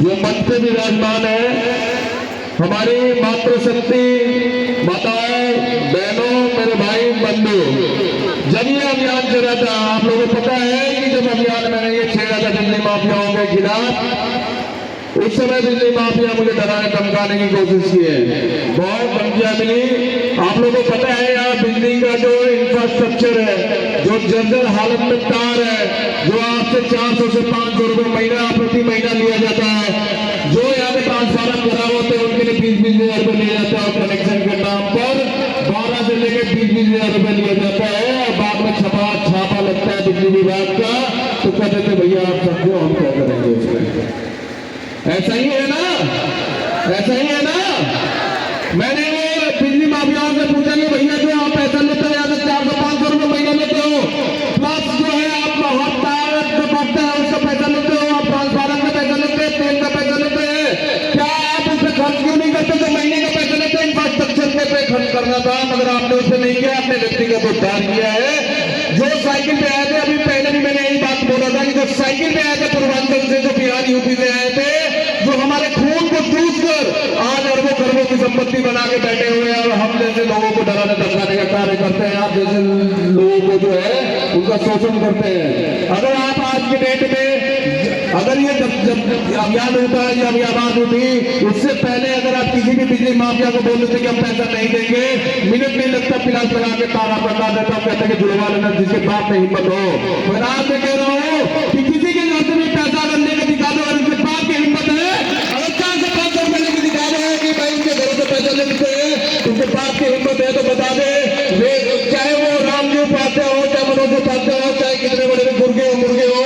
जो मंच पे विराजमान है, हमारी मातृशक्ति माताएं, बहनों, मेरे भाई बंधु, जब ये अभियान चला था, आप लोगों को पता है कि जब अभियान मैंने ये छेड़ा था बिजली माफियाओं के खिलाफ, उस समय बिजली माफिया मुझे डराने धमकाने की कोशिश की है, बहुत धमकियां मिली। आप लोगों को पता है यहाँ बिजली का जो इंफ्रास्ट्रक्चर है, जो जर्जर हालत में तार है, जो आपसे 400 से 500 रुपए महीना प्रति महीना लिया जाता है, जो यहाँ पे ट्रांसफार्मर खराब होते हैं उनके लिए 20-20 हजार रुपए लिया जाता है और कनेक्शन के नाम पर 12 से लेकर 20-20 हजार रुपए लिया जाता है और बाद में छापा लगता है बिजली विभाग का, तो कहते थे भैया आप समझो हम क्या करेंगे उसमें। ऐसा ही है ना, ऐसा ही है ना। मैंने बिजली माफियाओं से पूछा कि भैया जो आप पैसा लेते हो, यहाँ से 400-500 रुपए महीना लेते हो, प्लस जो है आप तार जो काटते हैं उसका पैसा लेते हो, आप ट्रांसफार्मर का पैसा लेते हैं, तेल का पैसा लेते हैं, क्या आप उसे खर्च क्यों नहीं करते? तो महीने का पैसा लेते हैं, इंफ्रास्ट्रक्चर पे खर्च करना था, मगर आपने उसे नहीं किया, आपने व्यक्तिगत उद्धार किया है। जो साइकिल पे आए थे, अभी पहले भी मैंने यही बात बोला था कि जो साइकिल पे आए थे पूर्वांचल से, जो बिहार यूपी से आए थे, जो हमारे खून को चूस कर आज अरबों खरबों की संपत्ति बना के बैठे हुए हैं और हम जैसे लोगों को डराने धमकाने का कार्य करते हैं, आप जैसे लोगों को जो है उनका शोषण करते हैं। अगर आप आज के डेट में, अगर ये जब अभियान होता है, जब आवाज उठी, उससे पहले अगर आप किसी भी बिजली माफिया को बोल देते कि हम पैसा नहीं देंगे, मिनट नहीं लगता पिलास लगा के तारा पकड़ा देता, हम कहते हैं जुड़वा लेना जिसके बाप में हिम्मत हो। मैं आज मैं कह रहा हूँ कि किसी के घर से भी पैसा अगर लेकर दिखा दो और उनके बाप की हिम्मत है, अगर 400-500 रुपए लेकर दिखा दो कि भाई उनके घर से पैसा लेते हैं, उनके बाप की हिम्मत है तो बता दे, वे चाहे वो रामजी उपाध्याय हो, चाहे मनोज उपाध्याय हो, चाहे कितने बड़े मुर्गे हो,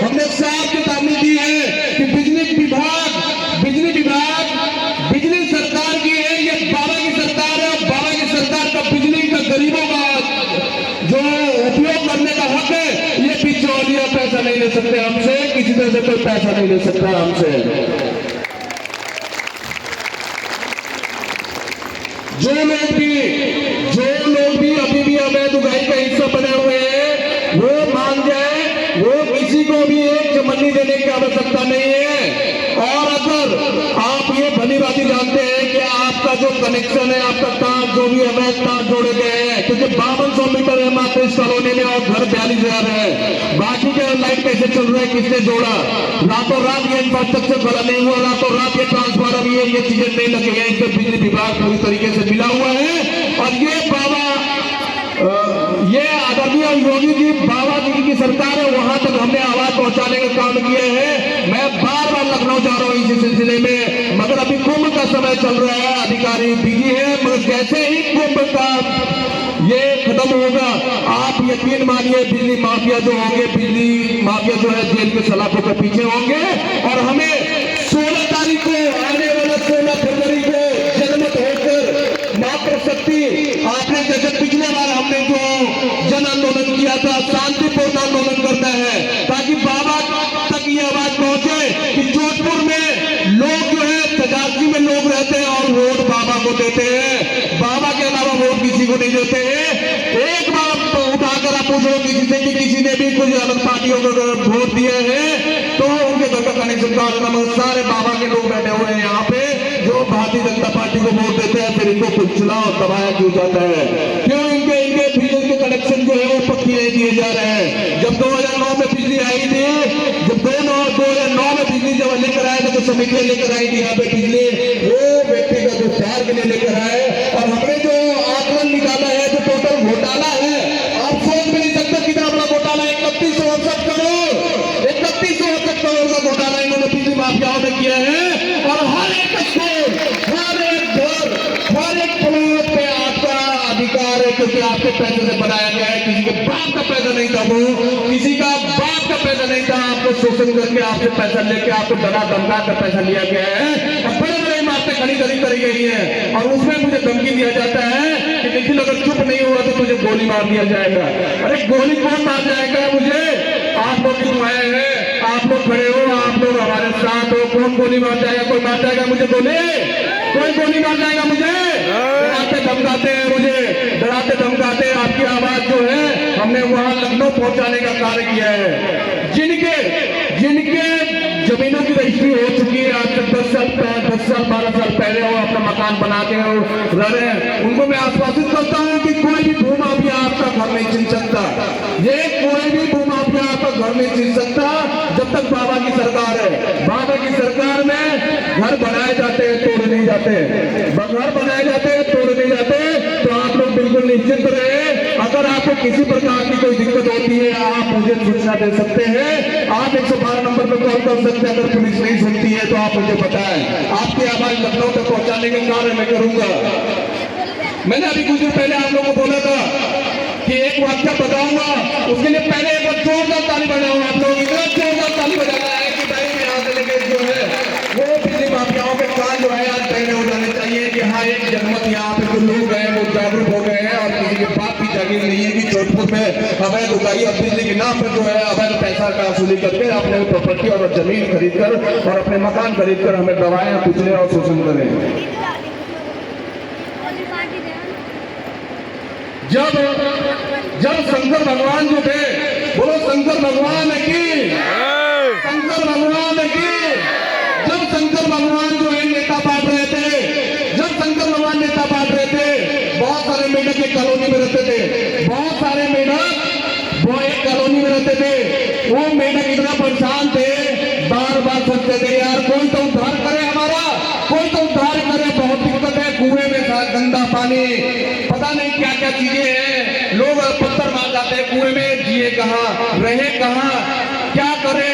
हमने साफ चेतावनी दी है कि बिजली सरकार की है, ये बाबा की सरकार है, बाबा की सरकार का बिजली का गरीबों का जो उपयोग करने का हक है, ये बिचौलिया पैसा नहीं ले सकते हमसे, किसी तरह से कोई पैसा नहीं ले सकता हमसे। जो लोग भी अभी भी अवैध उगाई का हिस्सा बने हुए हैं, वो मान जाए, वो किसी को भी एक चमन्नी देने की आवश्यकता नहीं है। और अगर आप ये भली बात जानते हैं कि आपका जो कनेक्शन है, आपका तार जो भी अवैध तार जोड़े गए हैं, क्योंकि 5200 मीटर है मात्र इस कॉलोनी में और घर 42,000 है, बाकी के लाइट कैसे चल रहा है, किसने जोड़ा? रातों रात ये इंफ्रास्ट्रक्चर खड़ा नहीं हुआ, रातों रात ये ट्रांसफार्मर ये चीजें नहीं लगी है, इससे बिजली विभाग पूरी तरीके से मिला हुआ है। और ये बाबा, ये आदरणीय योगी जी, बाबा जी की सरकार है, वहां तक हमने आवाज पहुंचाने का काम किए हैं। मैं बार बार लखनऊ जा रहा हूं इसी सिलसिले में, मगर अभी कुंभ का समय चल रहा है, अधिकारी बिजी है, मगर जैसे ही कुंभ का ये खत्म होगा, आप यकीन मानिए बिजली माफिया जो होंगे, बिजली माफिया जो है जेल के सलाखों के पीछे होंगे। और हमें 16 तारीख को, आने वाला 16 फरवरी को जनमत होकर मातृशक्ति, आपने जैसे पिछले बार हमने जो जन आंदोलन किया था, शांतिपूर्ण आंदोलन करना है, ताकि बाबा तक ये आवाज पहुंचे कि जोधपुर में लोग जो है, तजाजी में लोग रहते हैं और वोट बाबा को देते हैं, बाबा के अलावा वोट किसी को नहीं देते हैं। एक बार उठाकर आप पूछो किसी से कि किसी ने भी कुछ अलग पार्टियों को वोट दिए हैं तो उनके घर का कनेक्शन कार्ड, सारे बाबा के लोग बैठे हुए हैं यहाँ पे, जो भारतीय जनता पार्टी को वोट देते हैं, फिर इनको कुछ चुनाव दबाया क्यों जाता है? क्यों इनके बिजली के कनेक्शन जो है वो पक्की नहीं दिए जा रहे हैं? जब 2009 में बिजली आई थी, जब 2009 में बिजली जब लेकर आए थे, तो समितियां लेकर आई थी यहाँ पे बिजली, वो व्यक्तिगत उद्धार के लिए लेकर आए। और हमने जो आकलन निकाला है, जो टोटल घोटाला है, आप सोच भी नहीं सकते कितना बड़ा घोटाला, 3168 करोड़ का घोटाला इन्होंने बिजली माफियाओं ने किया है। और हर एक स्कूल, हर एक घर, हर एक प्लॉट पे आपका अधिकार है, क्योंकि आपके पैसे से बनाया गया है, किसी के बाप का पैसा नहीं था, वो किसी का बाप का पैसा नहीं था, आपको शोषण करके आपसे पैसा लेके आपको डरा धमका कर पैसा लिया गया है और बड़े बड़े इमारतें खड़ी करी गई है। और उसमें मुझे धमकी दिया जाता है कि निखिल अगर चुप नहीं हुआ तो तुझे गोली मार दिया जाएगा। अरे गोली कौन मार जाएगा मुझे? आप लोग क्यों आए हैं? आप लोग खड़े हो, आप लोग हमारे साथ हो, कौन गोली मार जाएगा? कोई मार जाएगा मुझे गोली? कोई गोली मार जाएगा मुझे? डराते धमकाते हैं मुझे, डराते धमकाते हैं। आपकी आवाज जो है हमने वहां लखनऊ पहुंचाने का कार्य किया है। जिनके जमीनों की रजिस्ट्री हो चुकी है 10 साल 12 साल पहले वो अपना मकान बना के रह रहे हैं, उनको मैं आश्वासित करता हूँ कि कोई भी भूमाफिया आपका घर नहीं छीन सकता। ये कोई भी भूमाफिया आपका घर नहीं छीन सकता जब तक बाबा की सरकार है। बाबा की सरकार में घर बनाए जाते हैं, तोड़ नहीं जाते, घर बनाए जाते हैं, तोड़ नहीं जाते। तो आप लोग बिल्कुल निश्चिंत रहे। अगर आपको किसी प्रकार की कोई दिक्कत होती है आप मुझे सूचना दे सकते हैं। आप 112 नंबर पर कॉल कर सकते हैं। अगर पुलिस नहीं सुनती है तो आप मुझे बताएं। आपकी आवाज लखनऊ तक पहुंचाने का कार्य मैं करूंगा। मैंने अभी कुछ दिन पहले आप लोगों को बोला था कि एक वाक्य बताऊंगा, उसके लिए पहले एक बार जोरदार ताली बजाओ। आप लोग इतना जोरदार ताली बजाना है कि भाई यहाँ से लेके जो है वो बिजली माफियाओं के कान जो है आज पहले हो जाने चाहिए कि हाँ एक जनमत यहाँ पे जो लोग हैं वो जागरूक हो गए हैं और किसी के बात की जागीर नहीं है कि जोधपुर में अवैध उगाई और बिजली के नाम पर जो है अवैध पैसा का वसूली करके अपने प्रॉपर्टी और जमीन खरीद कर और अपने मकान खरीद कर हमें दबाएं, कुचले और शोषण करें। जब शंकर भगवान जो थे, बोलो शंकर भगवान की, शंकर भगवान की। जब शंकर भगवान जो है नेता बांट रहे थे, जब शंकर भगवान नेता बांट रहे थे, बहुत सारे मेढक एक कॉलोनी में रहते थे, बहुत सारे मेढक वो एक कॉलोनी में रहते थे। वो मेढक इतना परेशान थे, बार बार सोचते थे यार कोई तो उद्धार करे हमारा, कोई तो उद्धार करे, बहुत दिक्कत है, कुएं में गंदा पानी, पता नहीं क्या क्या चीजें हैं, लोग पत्थर मार जाते हैं कुएं में, जिए कहाँ, रहे कहाँ, क्या करे।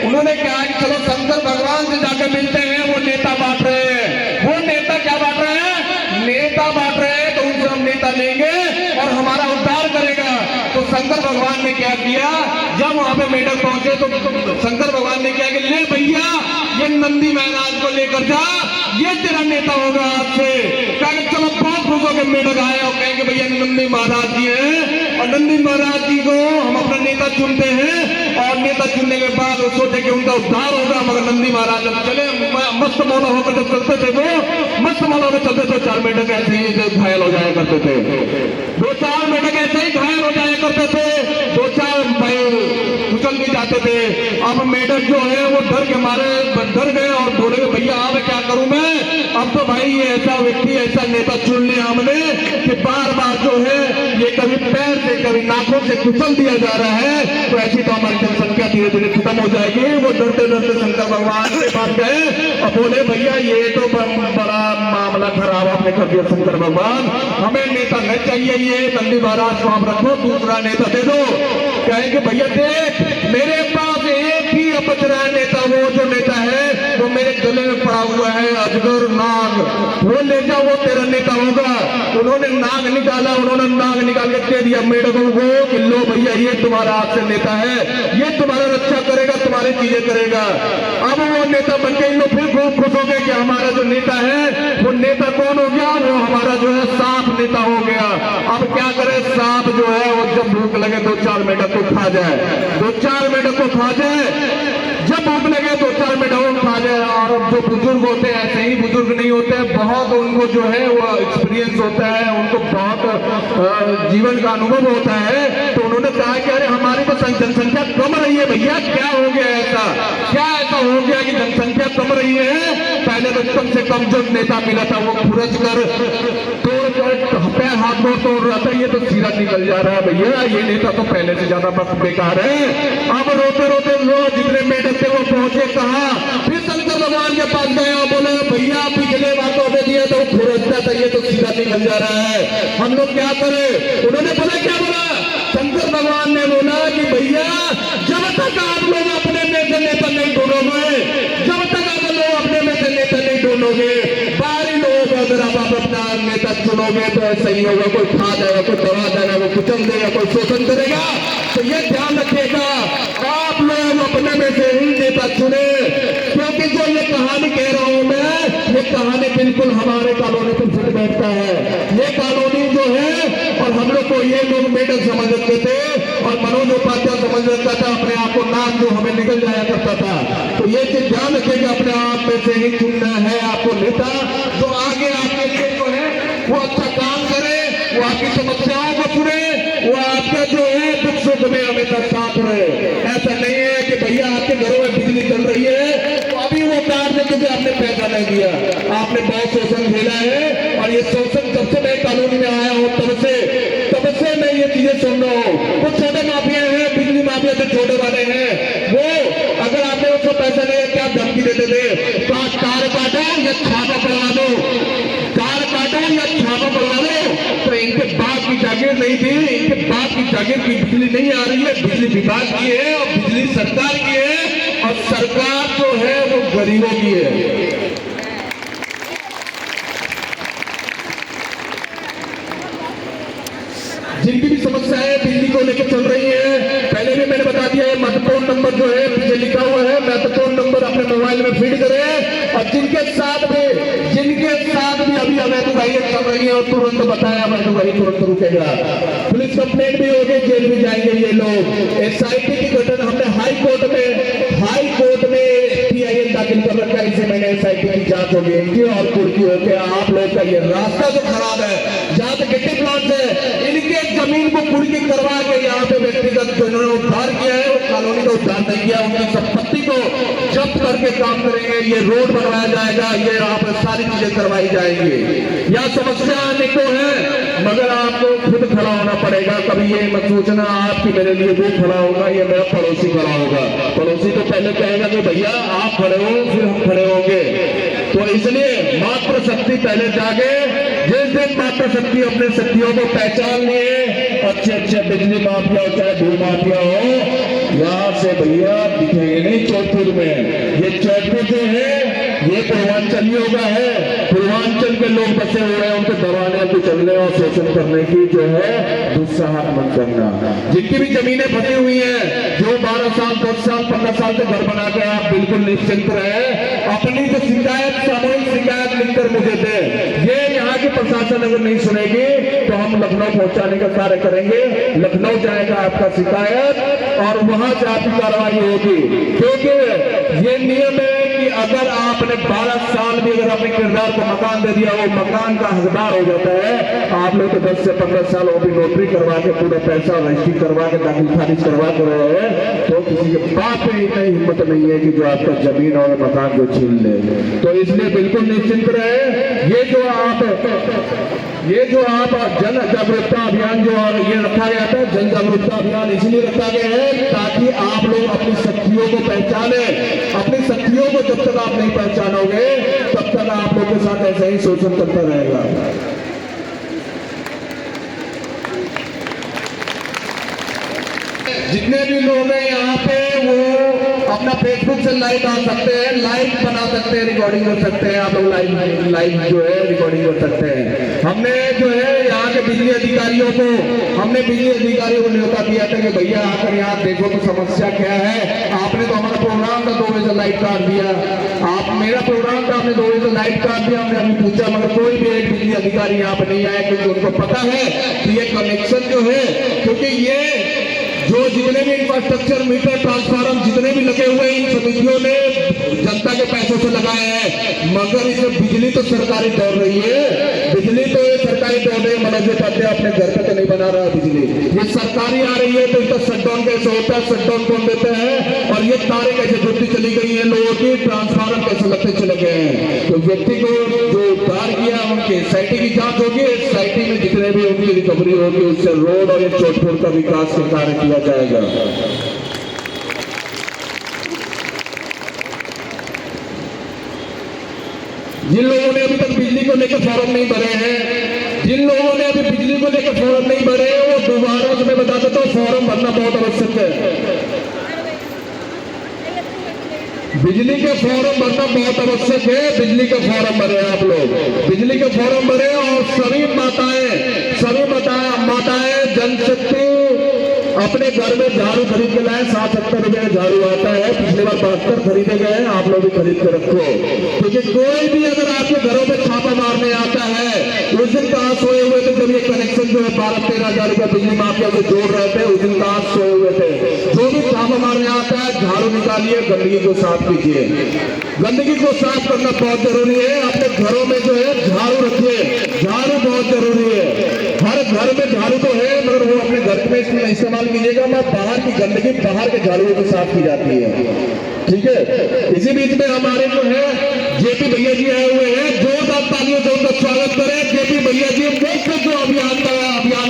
उन्होंने कहा कि चलो शंकर भगवान से जाकर मिलते हैं, वो नेता बांट रहे हैं। वो नेता क्या बांट रहे हैं? नेता बांट रहे हैं, तो उनसे हम नेता लेंगे और हमारा उद्धार करेगा। तो शंकर भगवान ने क्या किया, जब वहां पे मेढक पहुंचे तो शंकर भगवान ने क्या किया, ले भैया ये नंदी महाराज को लेकर जा, ये तेरा नेता होगा आज से। कहा चलो बहुत खुश होकर मेढक आए और कहेंगे भैया नंदी महाराज जी हैं और नंदी महाराज जी को हम अपना नेता चुनते हैं और नेता चुनने के बाद वो सोचे कि उनका उद्धार होगा। मगर नंदी महाराज जब चले मस्त मौला होकर जब चलते थे, वो मस्त मौला होकर चलते थे, 4 मेढक ऐसे ही घायल हो जाया करते थे, 2-4 मेढक ऐसे ही घायल हो जाया करते थे, 2-4 कुचल भी जाते थे। अब मेढक जो है वो डर के मारे डर गए और बोले भैया अब क्या करूं मैं, अब तो भाई ये ऐसा व्यक्ति ऐसा नेता चुन लिया हमने कि बार बार जो है ये कभी पैर से कभी नाखों से कुचल दिया जा रहा है, तो ऐसी तो हमारी जनसंख्या धीरे धीरे खत्म हो जाएगी। वो डरते डरते शंकर भगवान के पास गए और बोले भैया ये तो बड़ा मामला खराब आपने कर दिया शंकर भगवान, हमें नेता नहीं चाहिए, ये नंदी महाराज को आप रखो, दूसरा नेता दे दो। कहेंगे भैया देख मेरे पास एक ही बच रहा है नेता, वो जो नेता है वो मेरे गले में पड़ा हुआ है अजगर नाग, वो ले जाओ वो तेरा नेता होगा। उन्होंने नाग निकाला, उन्होंने नाग निकाल के दे दिया मेढकों को कि लो भैया ये तुम्हारा आपसे नेता है, ये तुम्हारा रक्षा करेगा, तुम्हारी चीजें करेगा। अब वो नेता बन के इन लोग फिर खूब खुश हो गए कि हमारा जो नेता है वो नेता कौन हो गया, वो हमारा जो है सांप नेता हो गया। अब क्या करे, सांप जो है वो जब भूख लगे 2-4 मेढक को खा जाए, 2-4 मेढक को खा जाए, जब भूख लगे 2-4 मेढकों को खा जाए। और जो बुजुर्ग होते हैं ऐसे ही बुजुर्ग नहीं होते, बहुत उनको जो है वो एक्सपीरियंस होता है, उनको बहुत जीवन का अनुभव होता है। तो उन्होंने कहा कि अरे हमारी तो जनसंख्या कम रही है भैया, क्या हो गया ऐसा, क्या ऐसा हो गया कि जनसंख्या कम रही है। पहले तो कम से कम जो नेता मिला था वो खुरच कर तोड़ कर पैर हाथ में तोड़ रहा था, ये तो सीधा निकल जा रहा है भैया, ये नेता तो पहले से ज्यादा बेकार है। अब रोते रोते लोग जितने मेढक थे वो पहुंचे कहा, फिर शंकर भगवान के पास गए और बोले भैया पिछले बार तो दे दिया तो खुरचता था, ये तो सीधा निकल जा रहा है, हम लोग क्या करें। उन्होंने बोला क्या बोला, शंकर भगवान ने बोला कि भैया जब तक आप लोग अपने में से नेता नहीं ढूंढोगे, जब तक आप लोग अपने में से नेता नहीं ढूंढोगे, बाहरी लोग अगर आप अपना नेता चुनोगे तो ऐसा ही होगा, कोई खा जाएगा, कोई दबा जाएगा, कोई कुचल देगा, कोई शोषण करेगा। तो ये ध्यान रखिएगा आप लोग अपने में से ही नेता चुने, क्योंकि जो ये कहानी कह रहा हूं मैं, ये कहानी बिल्कुल हमारे कॉलोनी पर फिट बैठता है। ये कॉलोनी जो है और हम लोग को ये लोग मेढक समझ रखते थे और मनोज उपाध्याय समझ रखता था, अपने आप को नाक जो हमें निकल जाया करता था। तो ये चीज ध्यान रखिएगा, अपने आप में से ही चुनना है आपको नेता जो आगे आपके लिए जो है वो अच्छा काम करे, वो आपकी समस्याओं को सुने, वो आपका जो है दुख सुख में हमेशा साथ रहे। ऐसा नहीं है कि भैया आपके घरों में बिजली चल रही है तो अभी वो सरकार ने, क्योंकि आपने पैसा नहीं दिया। आपने बहुत शोषण झेला है और ये शोषण जब से मैं कानूनी में आया हूँ तब से मैं ये चीजें सुन रहा हूँ। कुछ छोटे माफिया हैं, बिजली माफिया जो छोटे वाले हैं, वो अगर आपने उसको पैसा नहीं, क्या धमकी देते थे, कार काटो या छापा पड़वा दो, कार काटो या छापा पड़वा दो। तो इनके बाप की जागीर नहीं थी, इनके बाप की जागीर की बिजली नहीं आ रही है, बिजली विभाग की है और बिजली सरकार की है, और सरकार जो है वो गरीबों की है। जिनकी भी समस्याएं बिजली को लेकर चल रही है, पहले भी मैंने बता दिया है, महत्वपूर्ण नंबर जो है पीछे लिखा हुआ है, महत्वपूर्ण नंबर अपने मोबाइल में फीड करें। और जिनके साथ भी अभी अवैध उगाइयां चल रही है और तुरंत बताया अवैध उगाही तुरंत रुकेगा। पुलिस कंप्लेंट भी होगी, जेल भी जाएंगे ये लोग। एसआईटी की गठन हमने हाई कोर्ट में PIL दाखिल कर रखा है, इसी महीने एसआईटी की जांच होगी इनकी और कुर्की होगी। आप लोग का ये रास्ता जो खराब है, जहाँ तक गिट्टी प्लांट है, इनके जमीन को कुर्की करवा के यहाँ पे व्यक्तिगत जिन्होंने उद्धार किया है वो कॉलोनी का उद्धार नहीं किया, उनकी संपत्ति को जब्त करके काम करेंगे। ये रोड बनवाया जाएगा, ये यहाँ पे सारी चीजें करवाई जाएंगी। यहाँ समस्या आने को है, मगर आपको खुद खड़ा होना पड़ेगा। कभी ये मत सोचना आपकी मेरे लिए वो खड़ा होगा, ये मेरा पड़ोसी खड़ा होगा। पड़ोसी तो पहले कहेगा कि भैया आप खड़े हो, फिर हम खड़े होंगे। तो इसलिए मात्र शक्ति पहले जागे। जिस दिन मात्र शक्ति अपने शक्तियों को पहचान लिए, अच्छे बिजली माफिया हो चाहे भू माफिया हो, यहाँ से भैया दिखेंगे नहीं चौधपुर में। ये चौधपुर जो है ये पूर्वांचलियों का है, पूर्वांचल के लोग बसे हुए हैं, उनको दबाने कुचलने और शोषण करने की जो है दुस्साहस मत करना। जिनकी भी जमीनें फंसी हुई हैं, जो 12 साल 10 साल 15 साल से घर बना के आप बिल्कुल निश्चिंत रहे। अपनी जो शिकायत, सामूहिक शिकायत लिखकर मुझे दे। ये यहाँ की प्रशासन अगर नहीं सुनेगी तो हम लखनऊ पहुंचाने का कार्य करेंगे। लखनऊ जाएगा आपका शिकायत और वहां से आपकी कार्रवाई होगी, क्योंकि ये नियम है कि अगर आपने 12 साल भी अगर अपने किरदार को मकान दे दिया, वो मकान का हकदार हो जाता है। आप लोग तो 10 से 15 साल वो भी नौकरी करवा के पूरा पैसा रजिस्ट्री करवा के दाखिल खारिज करवा कर रहे हैं, तो किसी के बाप में इतनी हिम्मत नहीं है कि जो आपका जमीन और मकान को छीन ले। तो इसलिए बिल्कुल निश्चिंत रहे। ये जो आप जन जागरूकता अभियान जो ये रखा गया था, जन जागरूकता अभियान इसलिए रखा गया है ताकि आप लोग अपनी शक्तियों को पहचाने। अपनी शक्तियों को जब तक आप नहीं पहचानोगे तब तक आप लोग के साथ ऐसा ही शोषण करता रहेगा। जितने भी लोग हैं यहाँ पे वो अपना फेसबुक से लाइव आ सकते हैं, लाइव बना सकते हैं, रिकॉर्डिंग कर सकते हैं। आप लोग लाइव जो है रिकॉर्डिंग कर सकते हैं। हमने जो है यहाँ के बिजली अधिकारियों को न्योता दिया था कि भैया आकर यहाँ देखो तो समस्या क्या है। आपने तो हमारा प्रोग्राम था 2 बजे से लाइट काट दिया, आप मेरा प्रोग्राम था आपने 2 बजे से लाइट काट दिया। हमने अभी पूछा मगर कोई भी एक बिजली अधिकारी यहाँ पे नहीं आया, क्योंकि उनको पता है कि ये कनेक्शन जो है, क्योंकि ये जो जितने भी इंफ्रास्ट्रक्चर मीटर ट्रांसफार्मर जितने भी लगे हुए इन समितियों ने जनता के पैसों से लगाए हैं, मगर इसे बिजली तो सरकारी दौड़ रही है, बिजली तो ये सरकारी दौड़ रही है। मनोज उपाध्याय अपने घर पे तो नहीं बना रहा बिजली, ये सरकारी आ रही है। तो इसका शटडाउन कैसे होता है, शटडाउन कौन देते हैं, और ये तारे कैसे जुड़ती चली गई है, लोगों की ट्रांसफार्मर कैसे लगते चले गए हैं। तो व्यक्ति को जो उद्धार किया उनके SIT की जांच होगी, SIT में जितने भी उनकी रिकवरी होगी उससे रोड और ये चौधपुर का विकास का कार्य किया जाएगा। जिन लोगों ने अभी तक बिजली को लेकर फॉर्म नहीं भरे हैं, जिन लोगों ने अभी बिजली को लेकर फॉर्म नहीं भरे हैं, वो दोबारा से मैं बता देता हूँ फॉर्म भरना बहुत आवश्यक है। बिजली के फॉर्म भरना बहुत आवश्यक है। बिजली के फॉर्म भरे आप लोग, बिजली के फॉर्म भरे और सभी माताएं जनशक्ति अपने घर में झाड़ू खरीद के लाए। 7-70 रुपए का झाड़ू आता है, पिछले बार 72 खरीदे गए, आप लोग भी खरीद के रखो। क्योंकि कोई भी अगर आपके घरों में छापा मारने आता है, उस दिन कहाँ सोए हुए थे जब ये कनेक्शन जो है 12-13 हजार रुपए बिजली माफिया को जोड़ रहे थे, उस दिन कहाँ सोए हुए थे। जो भी छापा मारने आता है झाड़ू निकालिए, गंदगी को साफ कीजिए। गंदगी को साफ करना बहुत जरूरी है। अपने घरों में जो है झाड़ू रखिए, झाड़ू बहुत जरूरी है। हर घर में झाड़ू तो है मगर वो अपने घर में इस्तेमाल कीजिएगा। बाहर की गंदगी बाहर के झाड़ुओं से साफ की जाती है। ठीक है। इसी बीच में हमारे जो है जेपी भैया जी आए हुए हैं, जोरदार तालियों से उनका स्वागत करें। जेपी भैया जी मुफ्त जो अभियान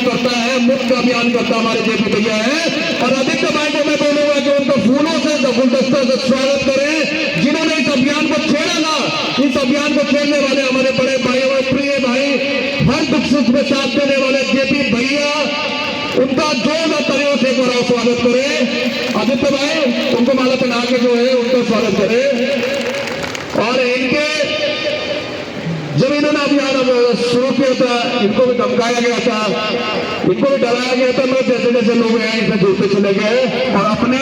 करता है, मुफ्त अभियान करता हमारे जेपी भैया है। और आदित्य भाई को मैं बोलूंगा कि उनका फूलों से, गुलदस्ता से स्वागत करें। जिन्होंने इस अभियान को छेड़ा ना, इस अभियान को छेड़ने वाले हमारे बड़े भाई और प्रिय भाई, हर दुख सुख में साथ देने वाले जेपी भैया, उनका जोरदार तालियों से एक बार स्वागत करें। आदित्य भाई उनको माला पहना के जो है उनका स्वागत करें। और इनके जब इन्होंने अभियान शुरू किया था, इनको भी धमकाया गया था, इनको भी डराया गया था, लोग जैसे जैसे लोग हैं इसमें जुड़ते चले गए और अपने